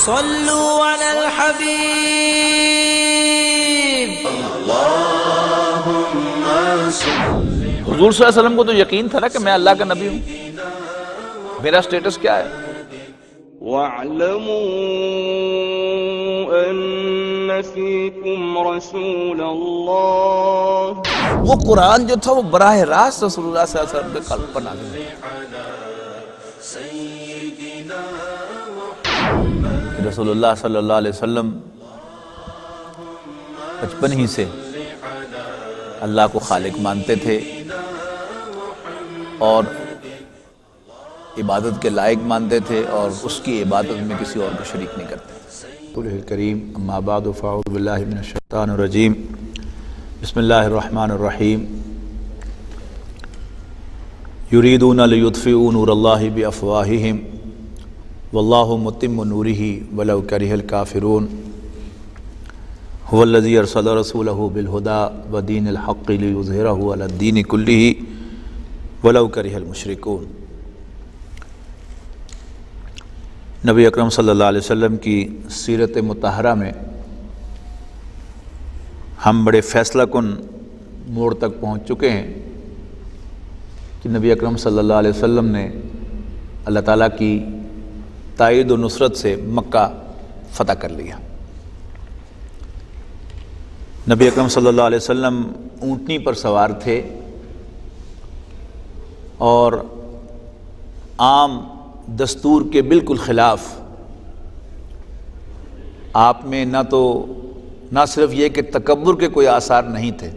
صلوا علی الحبیب۔ حضور صلی اللہ علیہ وسلم کو تو یقین تھا نا کہ میں اللہ کا نبی ہوں، میرا سٹیٹس کیا ہے۔ وَاعْلَمُوا أَنَّ فِيكُمْ رَسُولَ اللَّهِ۔ وہ قرآن جو تھا وہ براہ راست رسول اللہ صلی اللہ علیہ وسلم کے قلب پر نازل ہوا۔ رسول اللہ صلی اللہ علیہ وسلم بچپن ہی سے اللہ کو خالق مانتے تھے اور عبادت کے لائق مانتے تھے اور اس کی عبادت میں کسی اور کو شریک نہیں کرتے۔ رسول الکریم، اما بعد فاعوذ باللہ من الشیطان الرجیم، بسم اللہ الرحمن الرحیم۔ یریدون لیطفئوا نور اللہ بافواہہم واللہ متم نورہ ولو کرہ الکافرون هو الذی ارسل رسولہ بالہدی ودین الحق لیظہرہ علی الدین کلہ ولو کرہ المشرکون۔ نبی اکرم صلی اللہ علیہ وسلم کی سیرت مطہرہ میں ہم بڑے فیصلہ کن موڑ تک پہنچ چکے ہیں کہ نبی اکرم صلی اللہ علیہ وسلم نے اللہ تعالیٰ کی تائید و نصرت سے مکہ فتح کر لیا۔ نبی اکرم صلی اللہ علیہ وسلم اونٹنی پر سوار تھے اور عام دستور کے بالکل خلاف آپ میں نہ صرف یہ کہ تکبر کے کوئی آثار نہیں تھے،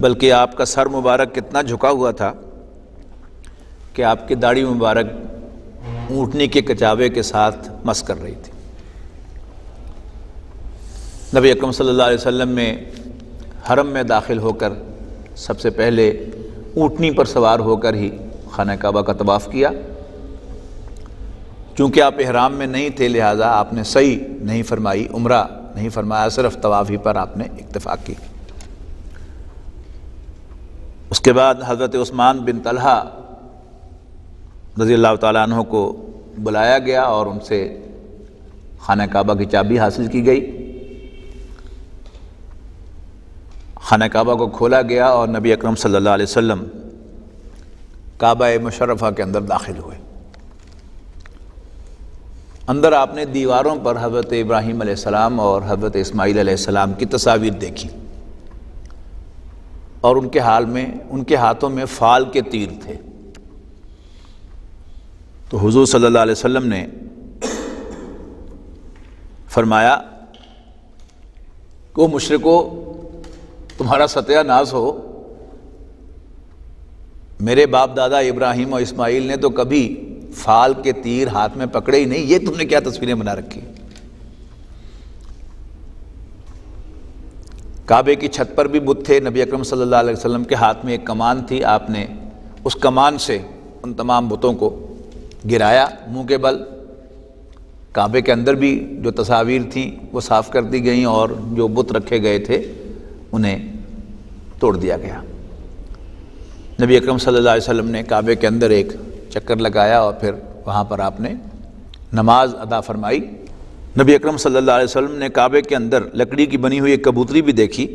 بلکہ آپ کا سر مبارک کتنا جھکا ہوا تھا کہ آپ کی داڑھی مبارک اونٹنی کے کچاوے کے ساتھ مس کر رہی تھی۔ نبی اکرم صلی اللہ علیہ وسلم نے حرم میں داخل ہو کر سب سے پہلے اونٹنی پر سوار ہو کر ہی خانہ کعبہ کا طواف کیا۔ چونکہ آپ احرام میں نہیں تھے لہٰذا آپ نے سعی نہیں فرمائی، عمرہ نہیں فرمایا، صرف طواف ہی پر آپ نے اکتفا کی۔ اس کے بعد حضرت عثمان بن طلحہ رضی اللہ تعالیٰ عنہ کو بلایا گیا اور ان سے خانہ کعبہ کی چابی حاصل کی گئی۔ خانہ کعبہ کو کھولا گیا اور نبی اکرم صلی اللہ علیہ وسلم کعبہ مشرفہ کے اندر داخل ہوئے۔ اندر آپ نے دیواروں پر حضرت ابراہیم علیہ السلام اور حضرت اسماعیل علیہ السلام کی تصاویر دیکھی اور ان کے ہاتھوں میں فال کے تیر تھے۔ تو حضور صلی اللہ علیہ وسلم نے فرمایا کہ وہ مشرکو تمہارا ستیہ ناز ہو، میرے باپ دادا ابراہیم اور اسماعیل نے تو کبھی فال کے تیر ہاتھ میں پکڑے ہی نہیں، یہ تم نے کیا تصویریں بنا رکھی۔ کعبے کی چھت پر بھی بت تھے، نبی اکرم صلی اللہ علیہ وسلم کے ہاتھ میں ایک کمان تھی، آپ نے اس کمان سے ان تمام بتوں کو گرایا منہ کے بل۔ کعبے کے اندر بھی جو تصاویر تھیں وہ صاف کر دی گئیں اور جو بت رکھے گئے تھے انہیں توڑ دیا گیا۔ نبی اکرم صلی اللہ علیہ وسلم نے کعبے کے اندر ایک چکر لگایا اور پھر وہاں پر آپ نے نماز ادا فرمائی۔ نبی اکرم صلی اللہ علیہ وسلم نے کعبے کے اندر لکڑی کی بنی ہوئی ایک کبوتری بھی دیکھی،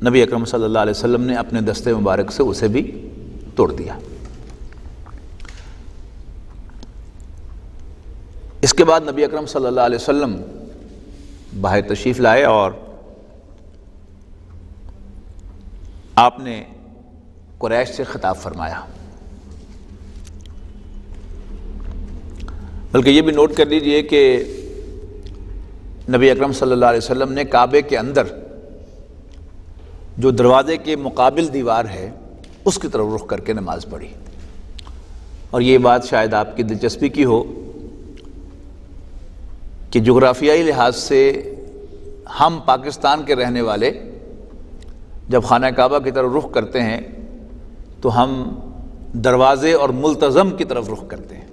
نبی اکرم صلی اللہ علیہ وسلم نے اپنے دستے مبارک سے اسے بھی توڑ دیا۔ اس کے بعد نبی اکرم صلی اللہ علیہ وسلم باہر تشریف لائے اور آپ نے قریش سے خطاب فرمایا۔ بلکہ یہ بھی نوٹ کر لیجئے کہ نبی اکرم صلی اللہ علیہ وسلم نے کعبے کے اندر جو دروازے کے مقابل دیوار ہے اس کی طرف رخ کر کے نماز پڑھی، اور یہ بات شاید آپ کی دلچسپی کی ہو کہ جغرافیائی لحاظ سے ہم پاکستان کے رہنے والے جب خانہ کعبہ کی طرف رخ کرتے ہیں تو ہم دروازے اور ملتزم کی طرف رخ کرتے ہیں۔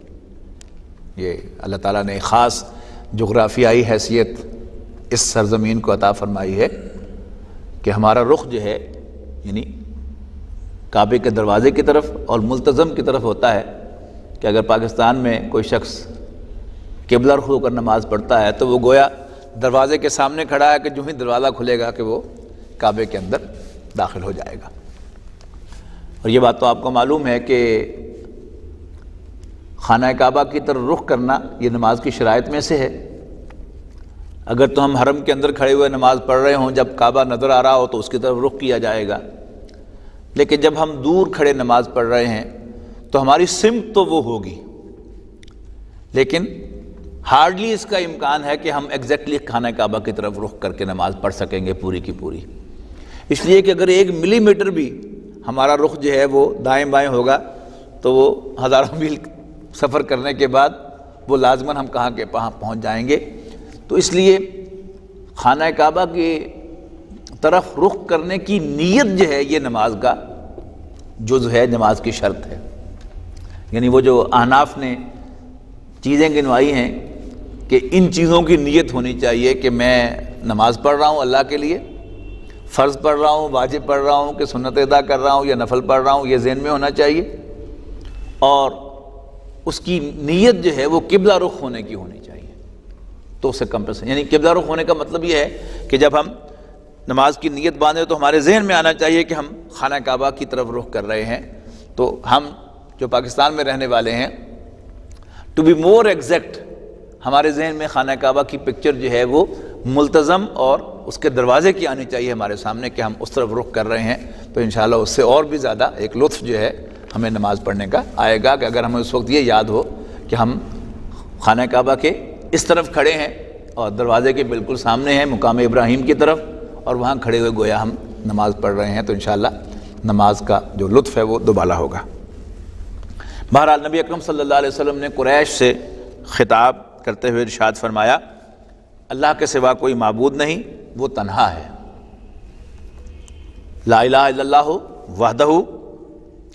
یہ اللہ تعالیٰ نے خاص جغرافیائی حیثیت اس سرزمین کو عطا فرمائی ہے کہ ہمارا رخ جو ہے یعنی کعبے کے دروازے کی طرف اور ملتزم کی طرف ہوتا ہے کہ اگر پاکستان میں کوئی شخص قبلہ رخ ہو کر نماز پڑھتا ہے تو وہ گویا دروازے کے سامنے کھڑا ہے کہ جو ہی دروازہ کھلے گا کہ وہ کعبے کے اندر داخل ہو جائے گا۔ اور یہ بات تو آپ کو معلوم ہے کہ خانہ کعبہ کی طرف رخ کرنا یہ نماز کی شرائط میں سے ہے۔ اگر تو ہم حرم کے اندر کھڑے ہوئے نماز پڑھ رہے ہوں، جب کعبہ نظر آ رہا ہو تو اس کی طرف رخ کیا جائے گا، لیکن جب ہم دور کھڑے نماز پڑھ رہے ہیں تو ہماری سمت تو وہ ہوگی، لیکن ہارڈلی اس کا امکان ہے کہ ہم ایگزیکٹلی خانہ کعبہ کی طرف رخ کر کے نماز پڑھ سکیں گے پوری کی پوری، اس لیے کہ اگر 1 ملی میٹر بھی ہمارا رخ جو ہے وہ دائیں بائیں ہوگا تو وہ ہزاروں میل سفر کرنے کے بعد وہ لازماً ہم کہاں کے پہنچ جائیں گے۔ تو اس لیے خانہ کعبہ کی طرف رخ کرنے کی نیت جو ہے یہ نماز کا جزء ہے، نماز کی شرط ہے۔ یعنی وہ جو احناف نے چیزیں گنوائی ہیں کہ ان چیزوں کی نیت ہونی چاہیے کہ میں نماز پڑھ رہا ہوں اللہ کے لیے، فرض پڑھ رہا ہوں، واجب پڑھ رہا ہوں کہ سنت ادا کر رہا ہوں یا نفل پڑھ رہا ہوں، یہ ذہن میں ہونا چاہیے، اور اس کی نیت جو ہے وہ قبلہ رخ ہونے کی ہونی چاہیے۔ تو اسے کمپلسری، یعنی قبلہ رخ ہونے کا مطلب یہ ہے کہ جب ہم نماز کی نیت باندھیں تو ہمارے ذہن میں آنا چاہیے کہ ہم خانہ کعبہ کی طرف رخ کر رہے ہیں۔ تو ہم جو پاکستان میں رہنے والے ہیں، ٹو بی مور ایگزیکٹ، ہمارے ذہن میں خانہ کعبہ کی پکچر جو ہے وہ ملتزم اور اس کے دروازے کی آنی چاہیے ہمارے سامنے کہ ہم اس طرف رخ کر رہے ہیں، تو انشاءاللہ اس سے اور بھی زیادہ ایک لطف جو ہے ہمیں نماز پڑھنے کا آئے گا، کہ اگر ہمیں اس وقت یہ یاد ہو کہ ہم خانہ کعبہ کے اس طرف کھڑے ہیں اور دروازے کے بالکل سامنے ہیں مقام ابراہیم کی طرف، اور وہاں کھڑے ہوئے گویا ہم نماز پڑھ رہے ہیں، تو انشاءاللہ نماز کا جو لطف ہے وہ دوبالا ہوگا۔ بہرحال نبی اکرم صلی اللہ علیہ وسلم نے قریش سے خطاب کرتے ہوئے ارشاد فرمایا، اللہ کے سوا کوئی معبود نہیں، وہ تنہا ہے، لا الہ الا اللہ وحدہ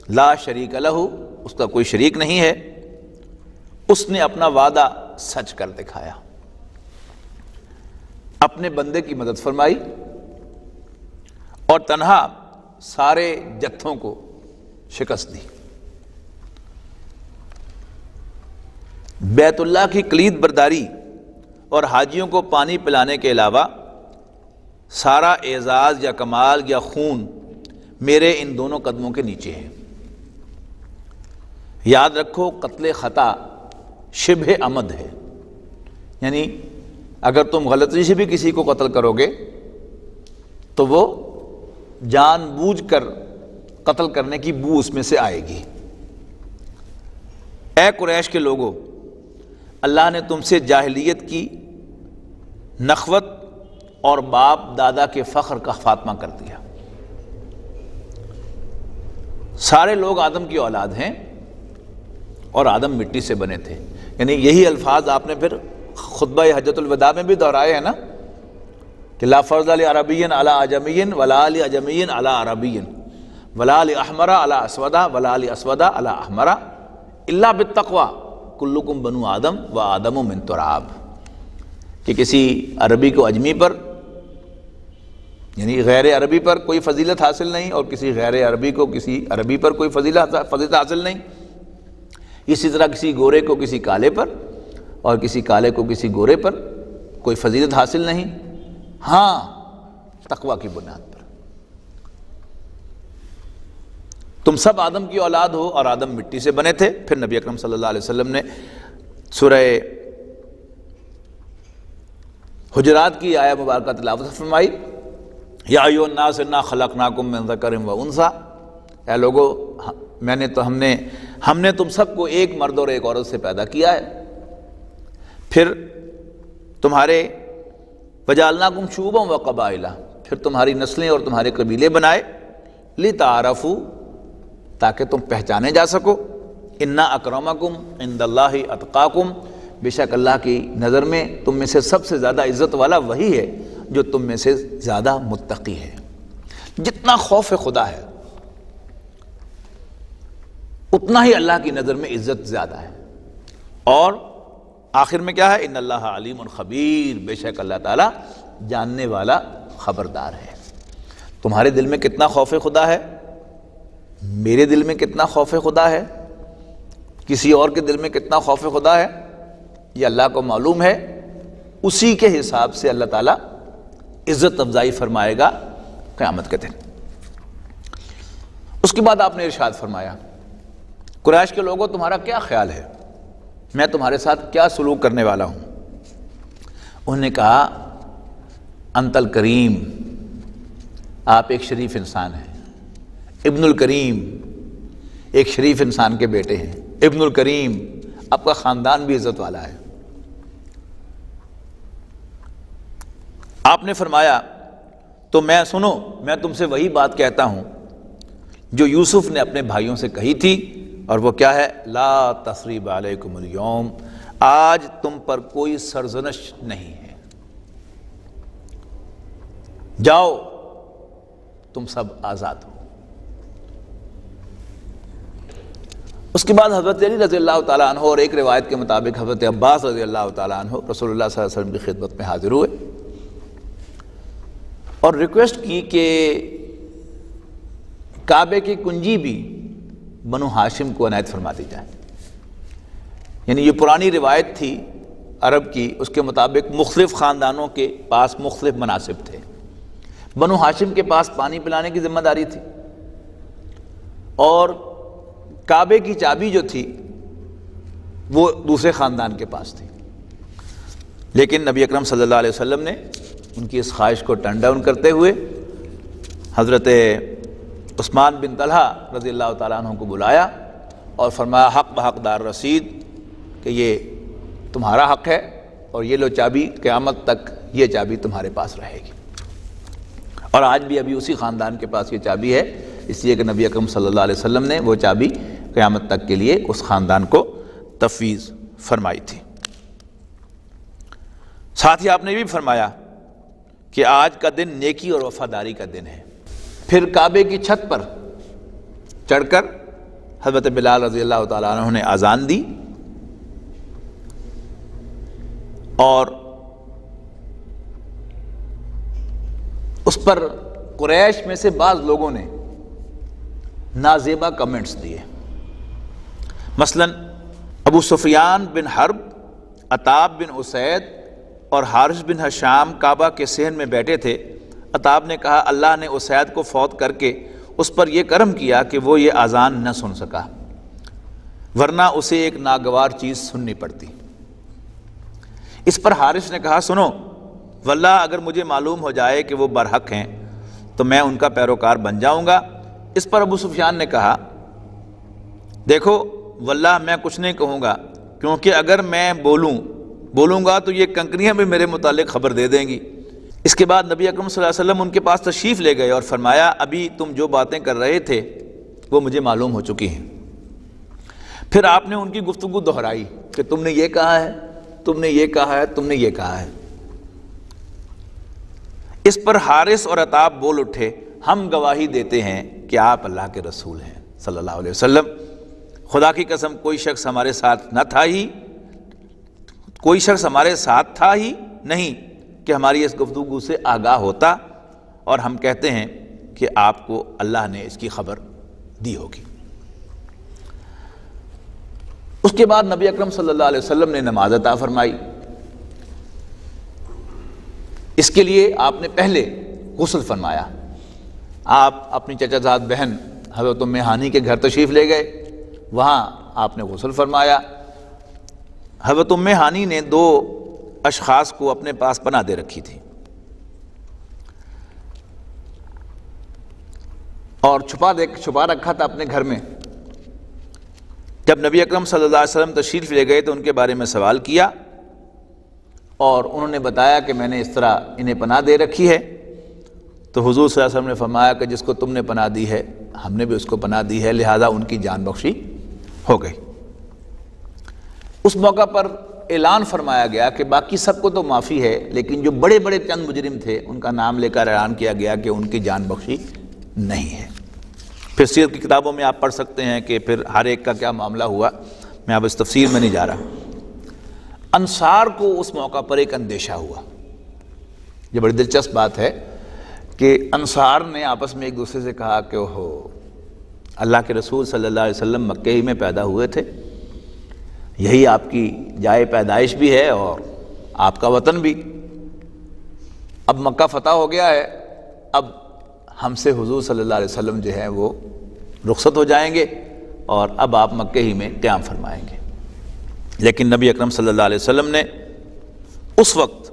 لا شریک لہ، اس کا کوئی شریک نہیں ہے، اس نے اپنا وعدہ سچ کر دکھایا، اپنے بندے کی مدد فرمائی اور تنہا سارے جتھوں کو شکست دی۔ بیت اللہ کی کلید برداری اور حاجیوں کو پانی پلانے کے علاوہ سارا اعزاز یا کمال یا خون میرے ان دونوں قدموں کے نیچے ہے۔ یاد رکھو، قتل خطا شبہ عمد ہے، یعنی اگر تم غلطی سے بھی کسی کو قتل کرو گے تو وہ جان بوجھ کر قتل کرنے کی بو اس میں سے آئے گی۔ اے قریش کے لوگوں، اللہ نے تم سے جاہلیت کی نخوت اور باپ دادا کے فخر کا خاتمہ کر دیا۔ سارے لوگ آدم کی اولاد ہیں اور آدم مٹی سے بنے تھے، یعنی یہی الفاظ آپ نے پھر خطبہ حجۃ الوداع میں بھی دہرائے ہیں نا، کہ لا فرض لعربی علی عجمی ولا لعجمی علی عربی ولا لاحمر علی اسود ولا لاسود علی احمر الا بالتقوی کلکم بنو آدم و آدم من تراب، کہ کسی عربی کو اجمی پر یعنی غیر عربی پر کوئی فضیلت حاصل نہیں، اور کسی غیر عربی کو کسی عربی پر کوئی فضیلت حاصل نہیں، اسی طرح کسی گورے کو کسی کالے پر اور کسی کالے کو کسی گورے پر کوئی فضیلت حاصل نہیں، ہاں تقوی کی بنیاد پر۔ تم سب آدم کی اولاد ہو اور آدم مٹی سے بنے تھے۔ پھر نبی اکرم صلی اللہ علیہ وسلم نے سورہ حجرات کی آیہ مبارکہ تلاوت فرمائی، یا ایھا الناس انا خلقناکم من ذکر و انثی، اے لوگو ہم نے تم سب کو ایک مرد اور ایک عورت سے پیدا کیا ہے، پھر تمہارے وجعلناکم شعوبا و قبائل، پھر تمہاری نسلیں اور تمہارے قبیلے بنائے، لتعارفوا، تاکہ تم پہچانے جا سکو، انا اکرمکم عند اللہ اتقاکم، بے شک اللہ کی نظر میں تم میں سے سب سے زیادہ عزت والا وہی ہے جو تم میں سے زیادہ متقی ہے۔ جتنا خوف خدا ہے اتنا ہی اللہ کی نظر میں عزت زیادہ ہے۔ اور آخر میں کیا ہے، ان اللہ علیم خبیر، بے شک اللہ تعالیٰ جاننے والا خبردار ہے۔ تمہارے دل میں کتنا خوف خدا ہے، میرے دل میں کتنا خوف خدا ہے، کسی اور کے دل میں کتنا خوف خدا ہے، یہ اللہ کو معلوم ہے، اسی کے حساب سے اللہ تعالیٰ عزت افزائی فرمائے گا قیامت کے دن۔ اس کے بعد آپ نے ارشاد فرمایا، قریش کے لوگوں تمہارا کیا خیال ہے، میں تمہارے ساتھ کیا سلوک کرنے والا ہوں؟ انہوں نے کہا انت الکریم، آپ ایک شریف انسان ہیں، ابن الکریم، ایک شریف انسان کے بیٹے ہیں، ابن الکریم، آپ کا خاندان بھی عزت والا ہے۔ آپ نے فرمایا تو میں سنو، میں تم سے وہی بات کہتا ہوں جو یوسف نے اپنے بھائیوں سے کہی تھی، اور وہ کیا ہے؟ لا تثریب علیکم اليوم، آج تم پر کوئی سرزنش نہیں ہے، جاؤ تم سب آزاد ہو۔ اس کے بعد حضرت علی رضی اللہ تعالیٰ عنہ اور ایک روایت کے مطابق حضرت عباس رضی اللہ تعالیٰ عنہ رسول اللہ صلی اللہ علیہ وسلم کی خدمت میں حاضر ہوئے اور ریکویسٹ کی کہ کعبے کی کنجی بھی بنو ہاشم کو عنایت فرما دی جائے۔ یعنی یہ پرانی روایت تھی عرب کی، اس کے مطابق مختلف خاندانوں کے پاس مختلف مناصب تھے۔ بنو ہاشم کے پاس پانی پلانے کی ذمہ داری تھی، اور کعبے کی چابی جو تھی وہ دوسرے خاندان کے پاس تھی۔ لیکن نبی اکرم صلی اللہ علیہ وسلم نے ان کی اس خواہش کو ٹرن ڈاؤن کرتے ہوئے حضرت عثمان بن طلحہ رضی اللہ تعالیٰ عنہ کو بلایا اور فرمایا حق بحق دار رسید، کہ یہ تمہارا حق ہے اور یہ لو چابی، قیامت تک یہ چابی تمہارے پاس رہے گی۔ اور آج بھی ابھی اسی خاندان کے پاس یہ چابی ہے، اس لیے کہ نبی اکرم صلی اللہ علیہ وسلم نے وہ چابی قیامت تک کے لیے اس خاندان کو تفویض فرمائی تھی۔ ساتھ ہی آپ نے بھی فرمایا کہ آج کا دن نیکی اور وفاداری کا دن ہے۔ پھر کعبے کی چھت پر چڑھ کر حضرت بلال رضی اللہ تعالیٰ عنہ نے اذان دی، اور اس پر قریش میں سے بعض لوگوں نے نازیبا کمنٹس دیے۔ مثلا ابو سفیان بن حرب، عتاب بن اسید اور حارث بن ہشام کعبہ کے صحن میں بیٹھے تھے۔ عتاب نے کہا اللہ نے اسید کو فوت کر کے اس پر یہ کرم کیا کہ وہ یہ اذان نہ سن سکا، ورنہ اسے ایک ناگوار چیز سننی پڑتی۔ اس پر حارث نے کہا سنو، واللہ اگر مجھے معلوم ہو جائے کہ وہ برحق ہیں تو میں ان کا پیروکار بن جاؤں گا۔ اس پر ابو سفیان نے کہا دیکھو واللہ میں کچھ نہیں کہوں گا، کیونکہ اگر میں بولوں گا تو یہ کنکریاں بھی میرے متعلق خبر دے دیں گی۔ اس کے بعد نبی اکرم صلی اللہ علیہ وسلم ان کے پاس تشریف لے گئے اور فرمایا ابھی تم جو باتیں کر رہے تھے وہ مجھے معلوم ہو چکی ہیں۔ پھر آپ نے ان کی گفتگو دہرائی کہ تم نے یہ کہا ہے، تم نے یہ کہا ہے، تم نے یہ کہا ہے۔ اس پر حارث اور عتاب بول اٹھے ہم گواہی دیتے ہیں کہ آپ اللہ کے رسول ہیں صلی اللہ علیہ وسلم، خدا کی قسم کوئی شخص ہمارے ساتھ تھا ہی نہیں کہ ہماری اس گفتگو سے آگاہ ہوتا، اور ہم کہتے ہیں کہ آپ کو اللہ نے اس کی خبر دی ہوگی۔ اس کے بعد نبی اکرم صلی اللہ علیہ وسلم نے نماز عطا فرمائی۔ اس کے لیے آپ نے پہلے غسل فرمایا۔ آپ اپنی چچا زاد بہن حضرت ام ہانی کے گھر تشریف لے گئے، وہاں آپ نے غسل فرمایا۔ حضرت ام ہانی نے 2 اشخاص کو اپنے پاس پناہ دے رکھی تھی اور چھپا رکھا تھا اپنے گھر میں۔ جب نبی اکرم صلی اللہ علیہ وسلم تشریف لے گئے تو ان کے بارے میں سوال کیا، اور انہوں نے بتایا کہ میں نے اس طرح انہیں پناہ دے رکھی ہے۔ تو حضور صلی اللہ علیہ وسلم نے فرمایا کہ جس کو تم نے پناہ دی ہے ہم نے بھی اس کو پناہ دی ہے، لہذا ان کی جان بخشی ہو گئی۔ اس موقع پر اعلان فرمایا گیا کہ باقی سب کو تو معافی ہے، لیکن جو بڑے بڑے چند مجرم تھے ان کا نام لے کر اعلان کیا گیا کہ ان کی جان بخشی نہیں ہے۔ پھر سیرت کی کتابوں میں آپ پڑھ سکتے ہیں کہ پھر ہر ایک کا کیا معاملہ ہوا، میں اب اس تفصیل میں نہیں جا رہا۔ انصار کو اس موقع پر ایک اندیشہ ہوا۔ یہ بڑی دلچسپ بات ہے کہ انصار نے آپس میں ایک دوسرے سے کہا کہ اللہ کے رسول صلی اللہ علیہ وسلم مکے ہی میں پیدا ہوئے تھے، یہی آپ کی جائے پیدائش بھی ہے اور آپ کا وطن بھی۔ اب مکہ فتح ہو گیا ہے، اب ہم سے حضور صلی اللہ علیہ وسلم جو ہے وہ رخصت ہو جائیں گے اور اب آپ مکہ ہی میں قیام فرمائیں گے۔ لیکن نبی اکرم صلی اللہ علیہ وسلم نے اس وقت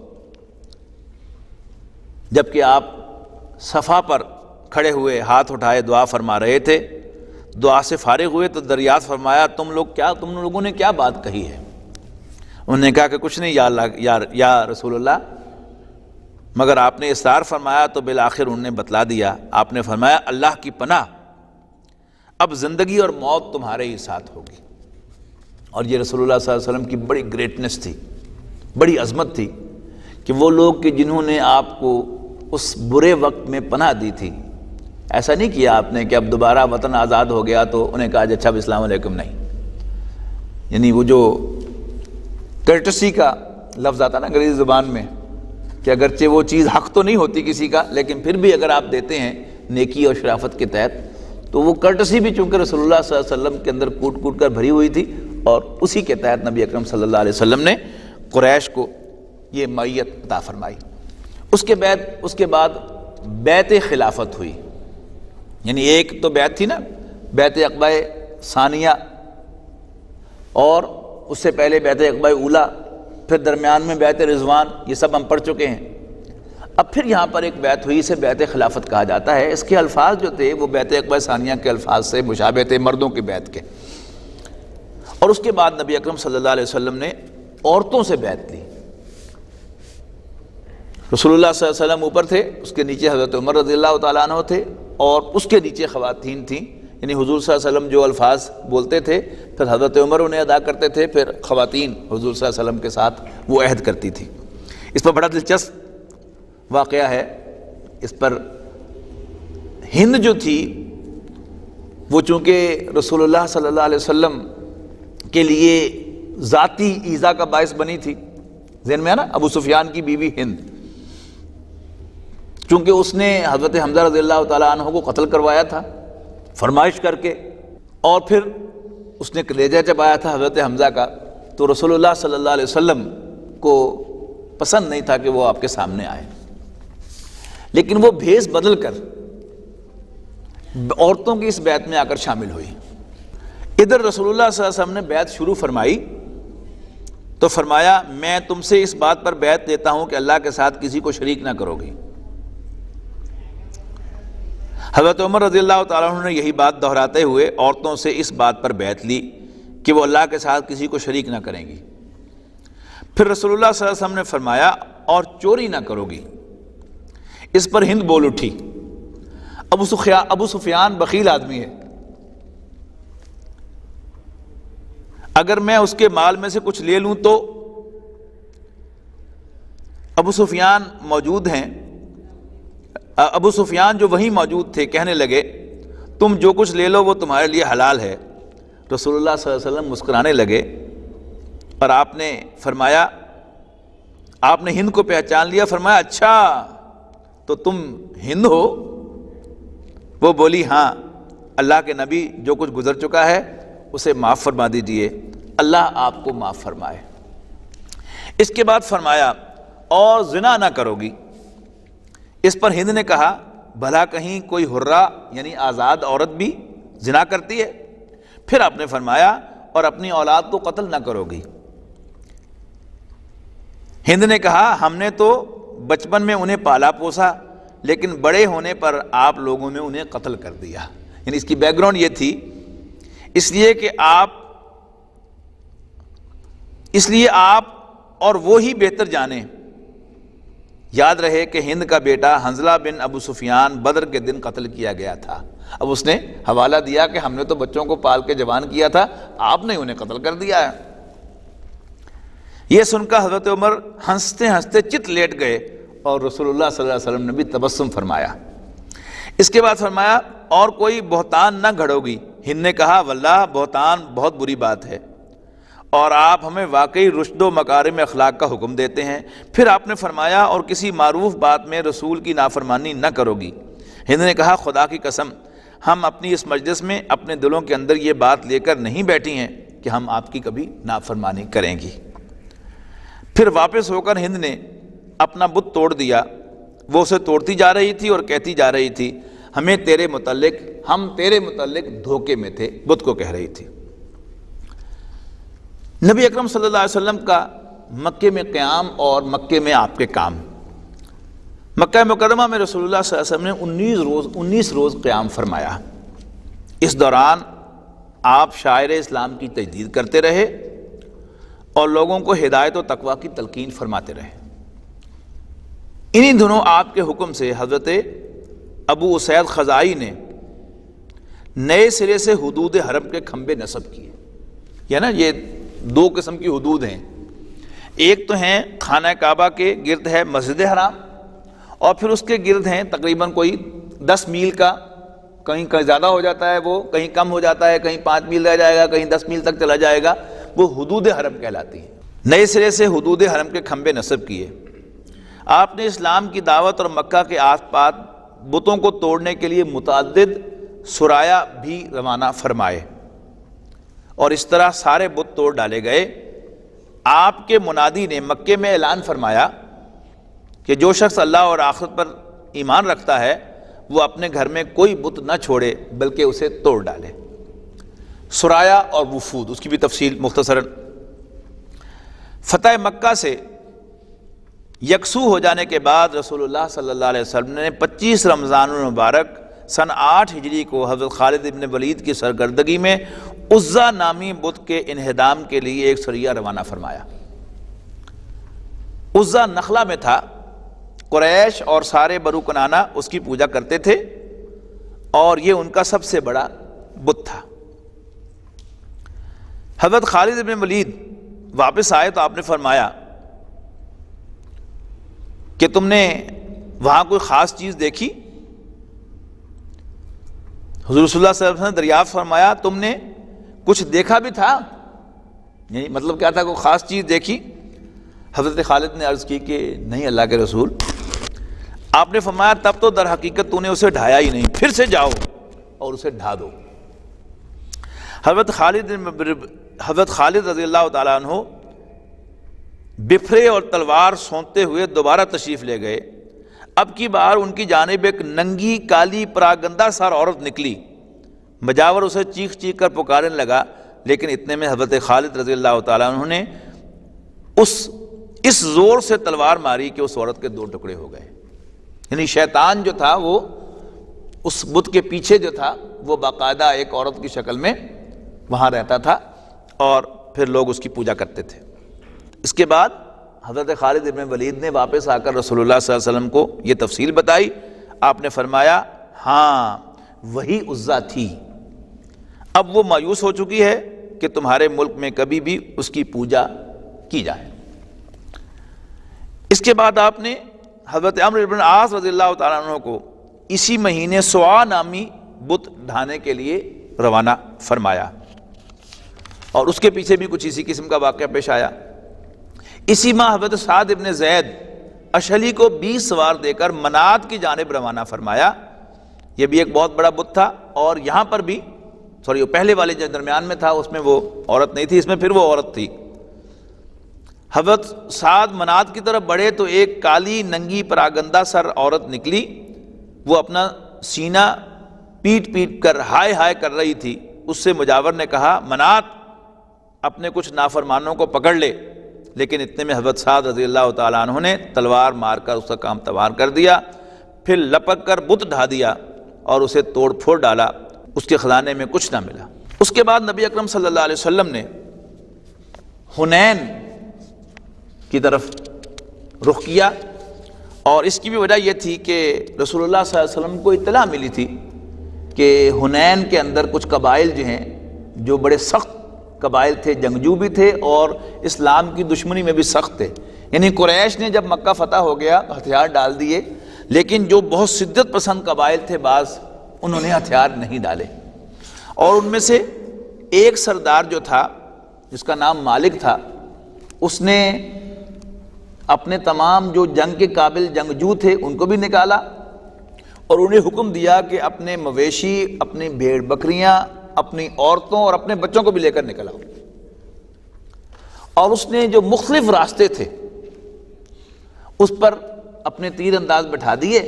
جب کہ آپ صفا پر کھڑے ہوئے ہاتھ اٹھائے دعا فرما رہے تھے، دعا سے فارغ ہوئے تو دریافت فرمایا تم لوگوں نے کیا بات کہی ہے؟ انہوں نے کہا کہ کچھ نہیں یا اللہ یا رسول اللہ، مگر آپ نے اصرار فرمایا تو بالآخر انہوں نے بتلا دیا۔ آپ نے فرمایا اللہ کی پناہ، اب زندگی اور موت تمہارے ہی ساتھ ہوگی۔ اور یہ رسول اللہ صلی اللہ علیہ وسلم کی بڑی گریٹنس تھی، بڑی عظمت تھی کہ وہ لوگ کہ جنہوں نے آپ کو اس برے وقت میں پناہ دی تھی، ایسا نہیں کیا آپ نے کہ اب دوبارہ وطن آزاد ہو گیا تو انہیں کہا اچھا السلام علیکم، نہیں، یعنی وہ جو کرٹسی کا لفظ آتا نا انگریزی زبان میں کہ اگرچہ وہ چیز حق تو نہیں ہوتی کسی کا، لیکن پھر بھی اگر آپ دیتے ہیں نیکی اور شرافت کے تحت، تو وہ کرٹسی بھی چونکہ رسول اللہ صلی اللہ علیہ وسلم کے اندر کوٹ کوٹ کر بھری ہوئی تھی، اور اسی کے تحت نبی اکرم صلی اللہ علیہ وسلم نے قریش کو یہ معیت عطا فرمائی۔ اس کے بعد بیعت خلافت ہوئی، یعنی ایک تو بیعت تھی نا بیعت عقبہ ثانیہ، اور اس سے پہلے بیعت عقبہ اولیٰ، پھر درمیان میں بیعت رضوان، یہ سب ہم پڑھ چکے ہیں۔ اب پھر یہاں پر ایک بیعت ہوئی، اسے بیعت خلافت کہا جاتا ہے۔ اس کے الفاظ جو تھے وہ بیعت عقبہ ثانیہ کے الفاظ سے مشابہ تھے، مردوں کی بیعت کے۔ اور اس کے بعد نبی اکرم صلی اللہ علیہ وسلم نے عورتوں سے بیعت لی۔ رسول اللہ صلی اللہ علیہ وسلم اوپر تھے، اس کے نیچے حضرت عمر رضی اللہ تعالیٰ عنہ تھے، اور اس کے نیچے خواتین تھیں، یعنی حضور صلی اللہ علیہ وسلم جو الفاظ بولتے تھے پھر حضرت عمر انہیں ادا کرتے تھے، پھر خواتین حضور صلی اللہ علیہ وسلم کے ساتھ وہ عہد کرتی تھی۔ اس پر بڑا دلچسپ واقعہ ہے، اس پر ہند جو تھی وہ چونکہ رسول اللہ صلی اللہ علیہ وسلم کے لیے ذاتی ایذا کا باعث بنی تھی، ذہن میں ہے نا، ابو سفیان کی بیوی ہند، چونکہ اس نے حضرت حمزہ رضی اللہ تعالیٰ عنہ کو قتل کروایا تھا فرمائش کر کے، اور پھر اس نے کلیجہ چبایا تھا حضرت حمزہ کا، تو رسول اللہ صلی اللہ علیہ وسلم کو پسند نہیں تھا کہ وہ آپ کے سامنے آئے، لیکن وہ بھیس بدل کر عورتوں کی اس بیعت میں آ کر شامل ہوئی۔ ادھر رسول اللہ صلی اللہ علیہ وسلم نے بیعت شروع فرمائی تو فرمایا میں تم سے اس بات پر بیعت لیتا ہوں کہ اللہ کے ساتھ کسی کو شریک نہ کرو گی۔ حضرت عمر رضی اللہ تعالیٰ عنہ نے یہی بات دہراتے ہوئے عورتوں سے اس بات پر بیعت لی کہ وہ اللہ کے ساتھ کسی کو شریک نہ کریں گی۔ پھر رسول اللہ صلی اللہ علیہ وسلم نے فرمایا اور چوری نہ کرو گی۔ اس پر ہند بول اٹھی، ابو سفیان بخیل آدمی ہے، اگر میں اس کے مال میں سے کچھ لے لوں تو ابو سفیان موجود ہیں، ابو سفیان جو وہیں موجود تھے کہنے لگے تم جو کچھ لے لو وہ تمہارے لیے حلال ہے۔ رسول اللہ صلی اللہ علیہ وسلم مسکرانے لگے اور آپ نے فرمایا، آپ نے ہند کو پہچان لیا، فرمایا اچھا تو تم ہند ہو؟ وہ بولی ہاں، اللہ کے نبی جو کچھ گزر چکا ہے اسے معاف فرما دیجئے، اللہ آپ کو معاف فرمائے۔ اس کے بعد فرمایا اور زنا نہ کرو گی۔ اس پر ہند نے کہا بھلا کہیں کوئی حرہ یعنی آزاد عورت بھی زنا کرتی ہے؟ پھر آپ نے فرمایا اور اپنی اولاد کو قتل نہ کرو گی۔ ہند نے کہا ہم نے تو بچپن میں انہیں پالا پوسا، لیکن بڑے ہونے پر آپ لوگوں نے انہیں قتل کر دیا۔ یعنی اس کی بیک گراؤنڈ یہ تھی، اس لیے آپ اور وہی بہتر جانیں۔ یاد رہے کہ ہند کا بیٹا حنظلہ بن ابو سفیان بدر کے دن قتل کیا گیا تھا۔ اب اس نے حوالہ دیا کہ ہم نے تو بچوں کو پال کے جوان کیا تھا، آپ نے انہیں قتل کر دیا ہے۔ یہ سن کر حضرت عمر ہنستے ہنستے چت لیٹ گئے اور رسول اللہ صلی اللہ علیہ وسلم نے بھی تبسم فرمایا۔ اس کے بعد فرمایا اور کوئی بہتان نہ گھڑو گی۔ ہند نے کہا واللہ بہتان بہت بری بات ہے، اور آپ ہمیں واقعی رشد و مکارم اخلاق کا حکم دیتے ہیں۔ پھر آپ نے فرمایا اور کسی معروف بات میں رسول کی نافرمانی نہ کرو گی۔ ہند نے کہا خدا کی قسم ہم اپنی اس مجلس میں اپنے دلوں کے اندر یہ بات لے کر نہیں بیٹھی ہیں کہ کہ ہم آپ کی کبھی نافرمانی کریں گی۔ پھر واپس ہو کر ہند نے اپنا بت توڑ دیا، وہ اسے توڑتی جا رہی تھی اور کہتی جا رہی تھی ہم تیرے متعلق دھوکے میں تھے، بت کو کہہ رہی تھی۔ نبی اکرم صلی اللہ علیہ وسلم کا مکے میں قیام اور مکے میں آپ کے کام۔ مکہ مکرمہ میں رسول اللہ صلی اللہ علیہ وسلم نے 19 روز قیام فرمایا۔ اس دوران آپ شاعر اسلام کی تجدید کرتے رہے اور لوگوں کو ہدایت و تقویٰ کی تلقین فرماتے رہے۔ انہی دنوں آپ کے حکم سے حضرت ابو اسید خزائی نے نئے سرے سے حدود حرم کے کھمبے نصب کیے۔ یہ نا یہ 2 قسم کی حدود ہیں، ایک تو ہیں خانہ کعبہ کے گرد ہے مسجد حرام، اور پھر اس کے گرد ہیں تقریباً کوئی 10 میل کا، کہیں زیادہ ہو جاتا ہے، وہ کہیں کم ہو جاتا ہے، کہیں 5 میل رہ جائے گا، کہیں 10 میل تک چلا جائے گا، وہ حدود حرم کہلاتی ہیں۔ نئے سرے سے حدود حرم کے کھمبے نصب کیے۔ آپ نے اسلام کی دعوت اور مکہ کے آس پاس بتوں کو توڑنے کے لیے متعدد سرایا بھی روانہ فرمائے، اور اس طرح سارے بت توڑ ڈالے گئے۔ آپ کے منادی نے مکے میں اعلان فرمایا کہ جو شخص اللہ اور آخرت پر ایمان رکھتا ہے وہ اپنے گھر میں کوئی بت نہ چھوڑے بلکہ اسے توڑ ڈالے۔ سرایا اور وفود، اس کی بھی تفصیل مختصراً۔ فتح مکہ سے یکسو ہو جانے کے بعد رسول اللہ صلی اللہ علیہ وسلم نے 25 رمضان المبارک سن 8 ہجری کو حضرت خالد ابن ولید کی سرگردگی میں عزا نامی بت کے انہدام کے لیے ایک سریہ روانہ فرمایا۔ عزا نخلا میں تھا، قریش اور سارے بنو کنانہ اس کی پوجا کرتے تھے اور یہ ان کا سب سے بڑا بت تھا۔ حضرت خالد ابن ولید واپس آئے تو آپ نے فرمایا کہ تم نے وہاں کوئی خاص چیز دیکھی؟ حضور صلی اللہ علیہ وسلم نے دریافت فرمایا تم نے کچھ دیکھا بھی تھا؟ یعنی مطلب کیا تھا، کوئی خاص چیز دیکھی؟ حضرت خالد نے عرض کی کہ نہیں اللہ کے رسول۔ آپ نے فرمایا تب تو در حقیقت تو نے اسے ڈھایا ہی نہیں، پھر سے جاؤ اور اسے ڈھا دو۔ حضرت خالد رضی اللہ تعالیٰ عنہ بفرے اور تلوار سونتے ہوئے دوبارہ تشریف لے گئے۔ اب کی بار ان کی جانب ایک ننگی کالی پراگندہ سار عورت نکلی، مجاور اسے چیخ چیخ کر پکارنے لگا، لیکن اتنے میں حضرت خالد رضی اللہ تعالیٰ عنہ نے اس زور سے تلوار ماری کہ اس عورت کے 2 ٹکڑے ہو گئے۔ یعنی شیطان جو تھا وہ اس بت کے پیچھے جو تھا وہ باقاعدہ ایک عورت کی شکل میں وہاں رہتا تھا اور پھر لوگ اس کی پوجا کرتے تھے۔ اس کے بعد حضرت خالد ابن ولید نے واپس آ کر رسول اللہ صلی اللہ علیہ وسلم کو یہ تفصیل بتائی۔ آپ نے فرمایا ہاں وہی عزا تھی، اب وہ مایوس ہو چکی ہے کہ تمہارے ملک میں کبھی بھی اس کی پوجا کی جائے۔ اس کے بعد آپ نے حضرت عمرو بن عاص رضی اللہ تعالیٰ عنہ کو اسی مہینے سوا نامی بت ڈھانے کے لیے روانہ فرمایا، اور اس کے پیچھے بھی کچھ اسی قسم کا واقعہ پیش آیا۔ اسی ماہ حضرت سعد ابن زید اشہلی کو 20 سوار دے کر منات کی جانب روانہ فرمایا۔ یہ بھی ایک بہت بڑا بت تھا، اور یہاں پر بھی پہلے والے جو درمیان میں تھا اس میں وہ عورت نہیں تھی، اس میں پھر وہ عورت تھی۔ حضرت سعد منات کی طرف بڑھے تو ایک کالی ننگی پراگندہ سر عورت نکلی، وہ اپنا سینہ پیٹ پیٹ کر ہائے ہائے کر رہی تھی۔ اس سے مجاور نے کہا منات اپنے کچھ نافرمانوں کو پکڑ لے، لیکن اتنے میں حضرت سعد رضی اللہ تعالیٰ عنہ نے تلوار مار کر اس کا کام تمام کر دیا، پھر لپک کر بت ڈھا دیا اور اسے توڑ پھوڑ ڈالا، اس کے خزانے میں کچھ نہ ملا۔ اس کے بعد نبی اکرم صلی اللہ علیہ وسلم نے حنین کی طرف رخ کیا، اور اس کی بھی وجہ یہ تھی کہ رسول اللہ صلی اللہ علیہ وسلم کو اطلاع ملی تھی کہ حنین کے اندر کچھ قبائل جو ہیں جو بڑے سخت قبائل تھے، جنگجو بھی تھے اور اسلام کی دشمنی میں بھی سخت تھے۔ یعنی قریش نے جب مکہ فتح ہو گیا ہتھیار ڈال دیے، لیکن جو بہت شدت پسند قبائل تھے بعض، انہوں نے ہتھیار نہیں ڈالے، اور ان میں سے ایک سردار جو تھا جس کا نام مالک تھا، اس نے اپنے تمام جو جنگ کے قابل جنگجو تھے ان کو بھی نکالا، اور انہیں حکم دیا کہ اپنے مویشی، اپنی بھیڑ بکریاں، اپنی عورتوں اور اپنے بچوں کو بھی لے کر نکل آؤ۔ اور اس نے جو مختلف راستے تھے اس پر اپنے تیر انداز بٹھا دیے.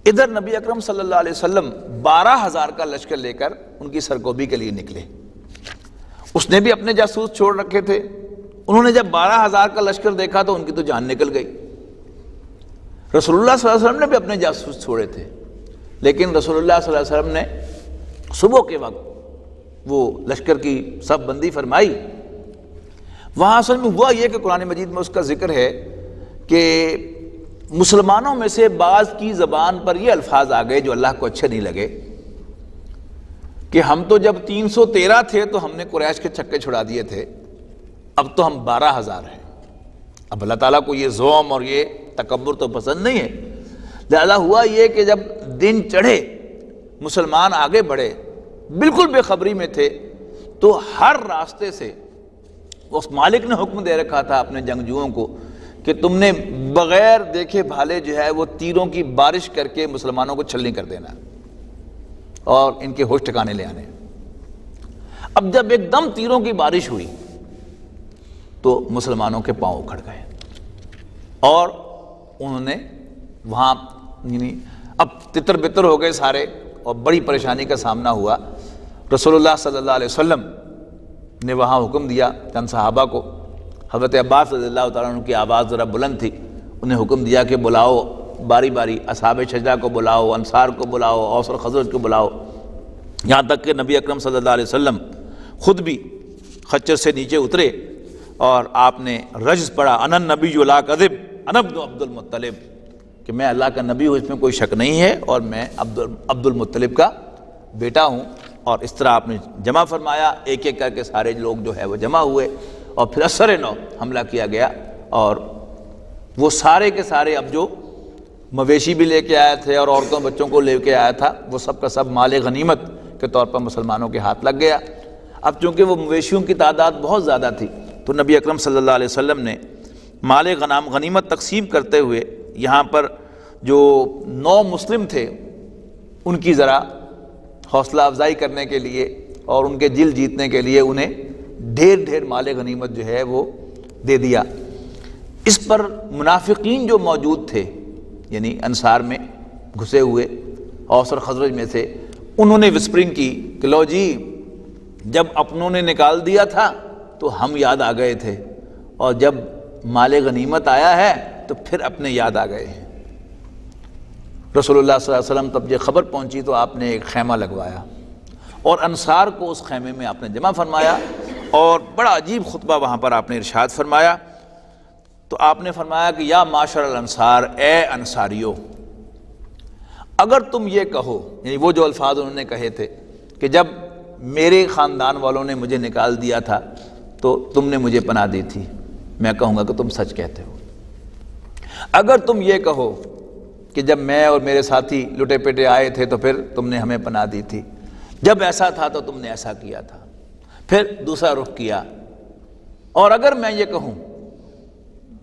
ادھر نبی اکرم صلی اللہ علیہ وسلم 12,000 کا لشکر لے کر ان کی سرکوبی کے لیے نکلے. اس نے بھی اپنے جاسوس چھوڑ رکھے تھے. انہوں نے جب 12,000 کا لشکر دیکھا تو ان کی تو جان نکل گئی. رسول اللہ صلی اللہ علیہ وسلم نے بھی اپنے جاسوس چھوڑے تھے، لیکن رسول اللہ صلی اللہ علیہ وسلم نے صبح کے وقت وہ لشکر کی صف بندی فرمائی. وہاں اصل میں ہوا یہ کہ قرآن مجید میں اس کا ذکر ہے کہ مسلمانوں میں سے بعض کی زبان پر یہ الفاظ آ گئے جو اللہ کو اچھے نہیں لگے کہ ہم تو جب 313 تھے تو ہم نے قریش کے چھکے چھڑا دیے تھے، اب تو ہم 12,000 ہیں. اب اللہ تعالیٰ کو یہ ذوم اور یہ تکبر تو پسند نہیں ہے. لہذا ہوا یہ کہ جب دن چڑھے، مسلمان آگے بڑھے، بالکل بے خبری میں تھے، تو ہر راستے سے اس مالک نے حکم دے رکھا تھا اپنے جنگجوؤں کو کہ تم نے بغیر دیکھے بھالے جو ہے وہ تیروں کی بارش کر کے مسلمانوں کو چھلنی کر دینا اور ان کے ہوش ٹھکانے لے آنے. اب جب ایک دم تیروں کی بارش ہوئی تو مسلمانوں کے پاؤں اکھڑ گئے اور انہوں نے وہاں یعنی اب تتر بتر ہو گئے سارے اور بڑی پریشانی کا سامنا ہوا. رسول اللہ صلی اللہ علیہ وسلم نے وہاں حکم دیا چند صحابہ کو. حضرت عباس رضی اللہ تعالیٰ عنہ کی آواز ذرا بلند تھی، انہیں حکم دیا کہ بلاؤ باری باری اصحاب شجرہ کو بلاؤ، انصار کو بلاؤ، اوس اور خزرج کو بلاؤ. یہاں تک کہ نبی اکرم صلی اللہ علیہ وسلم خود بھی خچر سے نیچے اترے اور آپ نے رجز پڑھا، انا النبی لا کذب انا ابن عبد المطلب، کہ میں اللہ کا نبی ہوں، اس میں کوئی شک نہیں ہے، اور میں عبد المطلب کا بیٹا ہوں. اور اس طرح آپ نے جمع فرمایا، ایک ایک کر کے سارے لوگ جو ہے وہ جمع ہوئے اور پھر اثر نو حملہ کیا گیا. اور وہ سارے کے سارے اب جو مویشی بھی لے کے آئے تھے اور عورتوں بچوں کو لے کے آیا تھا وہ سب کا سب مال غنیمت کے طور پر مسلمانوں کے ہاتھ لگ گیا. اب چونکہ وہ مویشیوں کی تعداد بہت زیادہ تھی تو نبی اکرم صلی اللہ علیہ وسلم نے مال غنیمت تقسیم کرتے ہوئے یہاں پر جو 9 مسلم تھے ان کی ذرا حوصلہ افزائی کرنے کے لیے اور ان کے دل جیتنے کے لیے انہیں ڈھیر مال غنیمت جو ہے وہ دے دیا. اس پر منافقین جو موجود تھے یعنی انصار میں گھسے ہوئے اوس اور خزرج میں سے، انہوں نے وسپرنگ کی کہ لو جی جب اپنوں نے نکال دیا تھا تو ہم یاد آ گئے تھے، اور جب مال غنیمت آیا ہے تو پھر اپنے یاد آ گئے ہیں. رسول اللہ صلی اللہ علیہ وسلم تب یہ خبر پہنچی تو آپ نے ایک خیمہ لگوایا اور انصار کو اس خیمے میں آپ نے جمع فرمایا اور بڑا عجیب خطبہ وہاں پر آپ نے ارشاد فرمایا. تو آپ نے فرمایا کہ یا معاشر الانصار، اے انصاریو، اگر تم یہ کہو، یعنی وہ جو الفاظ انہوں نے کہے تھے کہ جب میرے خاندان والوں نے مجھے نکال دیا تھا تو تم نے مجھے پناہ دی تھی، میں کہوں گا کہ تم سچ کہتے ہو. اگر تم یہ کہو کہ جب میں اور میرے ساتھی لٹے پیٹے آئے تھے تو پھر تم نے ہمیں پناہ دی تھی، جب ایسا تھا تو تم نے ایسا کیا تھا، پھر دوسرا رخ کیا. اور اگر میں یہ کہوں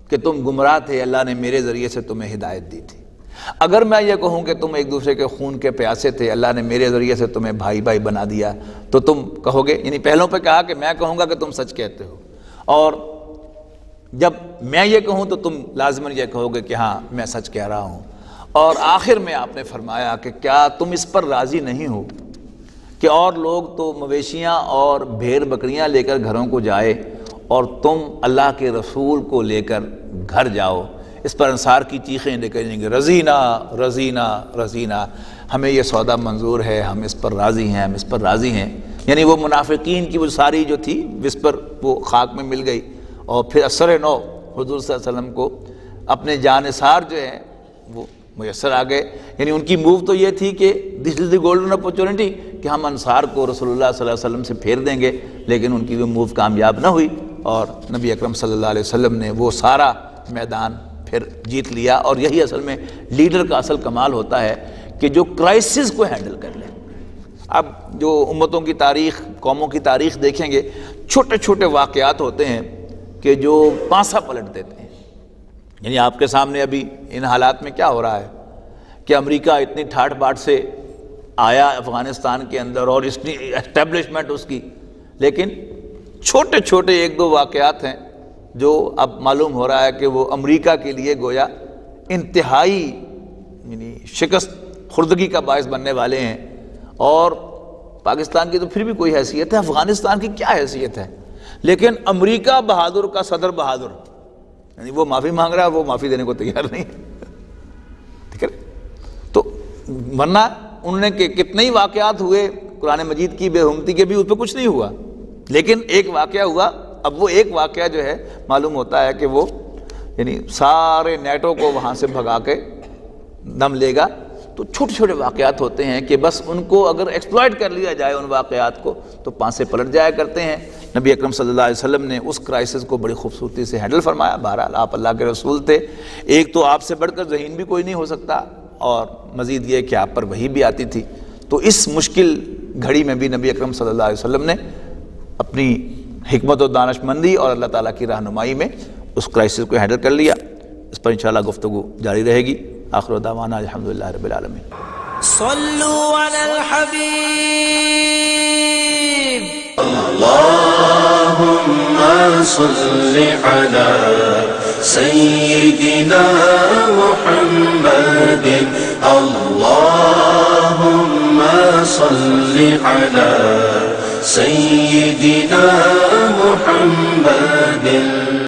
کہ تم گمراہ تھے، اللہ نے میرے ذریعے سے تمہیں ہدایت دی تھی، اگر میں یہ کہوں کہ تم ایک دوسرے کے خون کے پیاسے تھے، اللہ نے میرے ذریعے سے تمہیں بھائی بھائی بنا دیا، تو تم کہو گے، یعنی پہلوں پہ کہا کہ میں کہوں گا کہ تم سچ کہتے ہو، اور جب میں یہ کہوں تو تم لازماً یہ کہو گے کہ ہاں میں سچ کہہ رہا ہوں. اور آخر میں آپ نے فرمایا کہ کیا تم اس پر راضی نہیں ہو کہ اور لوگ تو مویشیاں اور بھیڑ بکریاں لے کر گھروں کو جائے اور تم اللہ کے رسول کو لے کر گھر جاؤ. اس پر انصار کی چیخیں نکلیں گے، رضینا رضینا رضینا، ہمیں یہ سودا منظور ہے، ہم اس پر راضی ہیں، ہم اس پر راضی ہیں. یعنی وہ منافقین کی وہ ساری جو تھی وسپر وہ خاک میں مل گئی. اور پھر اثر نو حضور صلی اللہ علیہ وسلم کو اپنے جانثار جو ہیں وہ میسر آ گئے. یعنی ان کی موو تو یہ تھی کہ دس از دی گولڈن اپرچونٹی کہ ہم انصار کو رسول اللہ صلی اللہ علیہ وسلم سے پھیر دیں گے، لیکن ان کی وہ موو کامیاب نہ ہوئی اور نبی اکرم صلی اللہ علیہ وسلم نے وہ سارا میدان پھر جیت لیا. اور یہی اصل میں لیڈر کا اصل کمال ہوتا ہے کہ جو کرائسس کو ہینڈل کر لے. اب جو امتوں کی تاریخ، قوموں کی تاریخ دیکھیں گے، چھوٹے چھوٹے واقعات ہوتے ہیں کہ جو پانسا پلٹ دیتے ہیں. یعنی آپ کے سامنے ابھی ان حالات میں کیا ہو رہا ہے کہ امریکہ اتنی ٹھاٹ باٹ سے آیا افغانستان کے اندر اور اتنی اسٹیبلشمنٹ اس کی، لیکن چھوٹے چھوٹے ایک دو واقعات ہیں جو اب معلوم ہو رہا ہے کہ وہ امریکہ کے لیے گویا انتہائی یعنی شکست خوردگی کا باعث بننے والے ہیں، اور پاکستان کی تو پھر بھی کوئی حیثیت ہے، افغانستان کی کیا حیثیت ہے، لیکن امریکہ بہادر کا صدر بہادر، یعنی وہ معافی مانگ رہا ہے، وہ معافی دینے کو تیار نہیں ہے، ٹھیک ہے۔ تو ورنہ انہوں نے کہ کتنے ہی واقعات ہوئے قرآن مجید کی بے حرمتی کے، بھی اس پہ کچھ نہیں ہوا، لیکن ایک واقعہ ہوا۔ اب وہ ایک واقعہ جو ہے معلوم ہوتا ہے کہ وہ یعنی سارے نیٹو کو وہاں سے بھگا کے دم لے گا۔ تو چھوٹے چھوٹے واقعات ہوتے ہیں کہ بس ان کو اگر ایکسپلائٹ کر لیا جائے ان واقعات کو تو پانسے پلٹ جایا کرتے ہیں۔ نبی اکرم صلی اللہ علیہ وسلم نے اس کرائسس کو بڑی خوبصورتی سے ہینڈل فرمایا۔ بہرحال آپ اللہ کے رسول تھے، ایک تو آپ سے بڑھ کر ذہین بھی کوئی نہیں ہو سکتا، اور مزید یہ کہ آپ پر وحی بھی آتی تھی، تو اس مشکل گھڑی میں بھی نبی اکرم صلی اللہ علیہ وسلم نے اپنی حکمت و دانش مندی اور اللہ تعالیٰ کی رہنمائی میں اس کرائسس کو ہینڈل کر لیا۔ اس پر انشاءاللہ گفتگو جاری رہے گی۔ آخر دعوانا الحمدللہ رب العالمین۔ صلوا على الحبيب اللهم صل على سيدنا محمد اللهم صل على سيدنا محمد